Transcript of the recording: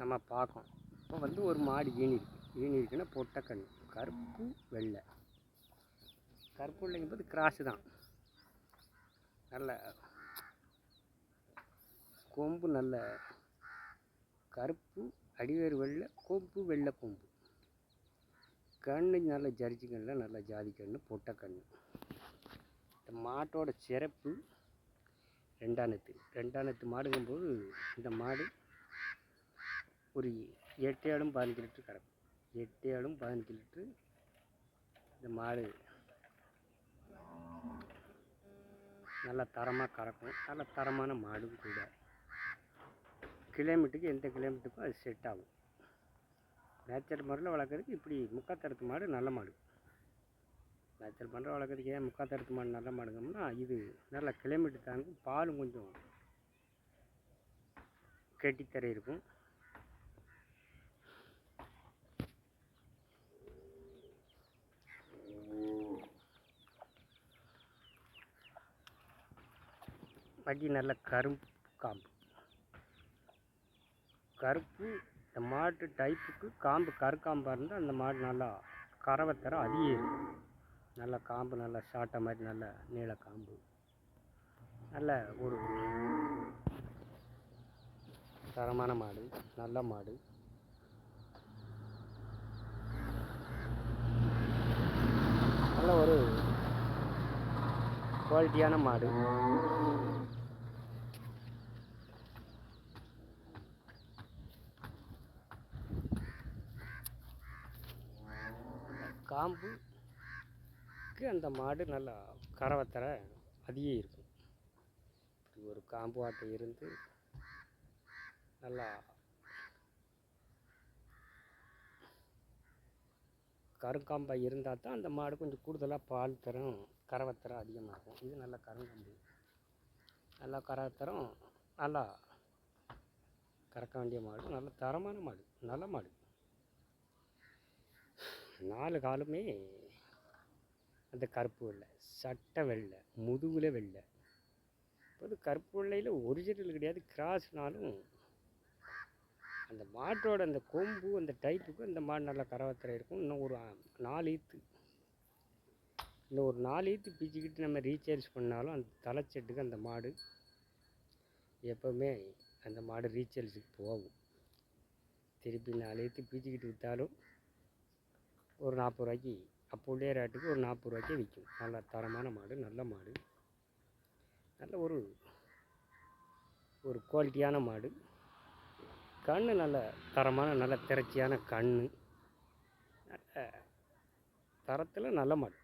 நம்ம பார்க்கோம். இப்போ வந்து ஒரு மாடு ஈனி இருக்குன்னா பொட்டக்கண்ணு கருப்பு வெள்ளை. கருப்பு வெள்ளைங்கும்போது கிராஸு தான். நல்ல கொம்பு, நல்ல கருப்பு அடிவேறு வெள்ளை, கொம்பு வெள்ளை கொம்பு. கண்ணு நல்ல ஜரிச்சு கண்ணில் நல்ல ஜாதி கண்ணு பொட்டக்கண்ணு. இந்த மாட்டோட சிறப்பு ரெண்டானத்து மாடுங்கும்போது இந்த மாடு ஒரு 8 ஆடும் 15 லிட்டரு கறக்கும். 8 ஆடும் 15 லிட்டரு இந்த மாடு நல்ல தரமாக கறக்கும். நல்ல தரமான மாடும் கூட. கிலோமீட்டருக்கு எந்த கிலோமீட்டருக்கும் அது செட் ஆகும். நேச்சுரல் முறையில் வளர்க்குறதுக்கு இப்படி முக்காத்தரத்து மாடு நல்ல மாடு. நேச்சுரல் முறையில் வளர்க்குறதுக்கு ஏன் முக்காத்தரத்து மாடு நல்ல மாடுங்கம்னா, இது நல்ல கிலோமீட்டர் தாங்கும். பாலும் கொஞ்சம் கெட்டித்தரை இருக்கும். வண்டி நல்ல கரும்பு காம்பு. கருப்பு இந்த மாட்டு டைப்புக்கு காம்பு கருக்காம்பாக இருந்தால் அந்த மாடு நல்லா கறவை அதிகம் இருக்கும். நல்ல காம்பு நல்லா சாட்டை மாதிரி நல்ல நீள காம்பு. நல்ல ஒரு தரமான மாடு, நல்ல மாடு. நல்ல ஒரு குவாலிட்டியான மாடு. காம்புக்கு அந்த மாடு நல்லா கறவை அதிகம் இருக்கும். இப்படி ஒரு காம்பு ஆட்டை இருந்து நல்லா கருங்காம்பாக இருந்தால் தான் அந்த மாடு கொஞ்சம் கூடுதலாக பால் தரும், கறவை அதிகமாகும். இது நல்ல கருங்காம்பு, நல்லா கறவை தரும், நல்லா கறக்க வேண்டிய மாடு. நல்ல தரமான மாடு, நல்ல மாடு. 4 காலுமே அந்த கருப்பு வெள்ளை, சட்டை வெள்ளை, முதுகுல வெள்ளை. இப்போ கருப்பு வெள்ளையில் ஒரிஜினல் கிடையாது, கிராஸ்னாலும் அந்த மாட்டோட அந்த கொம்பு அந்த டைப்புக்கு அந்த மாடு நல்லா கறவை இருக்கும். இன்னும் ஒரு 4 ஈத்து, இன்னும் ஒரு 4 ஈத்து பிச்சுக்கிட்டு நம்ம ரீசார்ஜ் பண்ணாலும் அந்த தலைச்செட்டுக்கு அந்த மாடு எப்போவுமே அந்த மாடு ரீசார்ஜுக்கு போகும். திருப்பி 4 ஈத்து பிச்சுக்கிட்டு விற்றாலும் ஒரு 40 ரூபாய்க்கு, அப்போ உள்ள ரேட்டுக்கு ஒரு 40 ரூபாய்க்கே விற்கும். நல்ல தரமான மாடு, நல்ல மாடு. நல்ல ஒரு குவாலிட்டியான மாடு. கண்ணு நல்ல தரமான நல்ல திரட்சியான கண்ணு. நல்ல தரத்தில் நல்ல மாடு.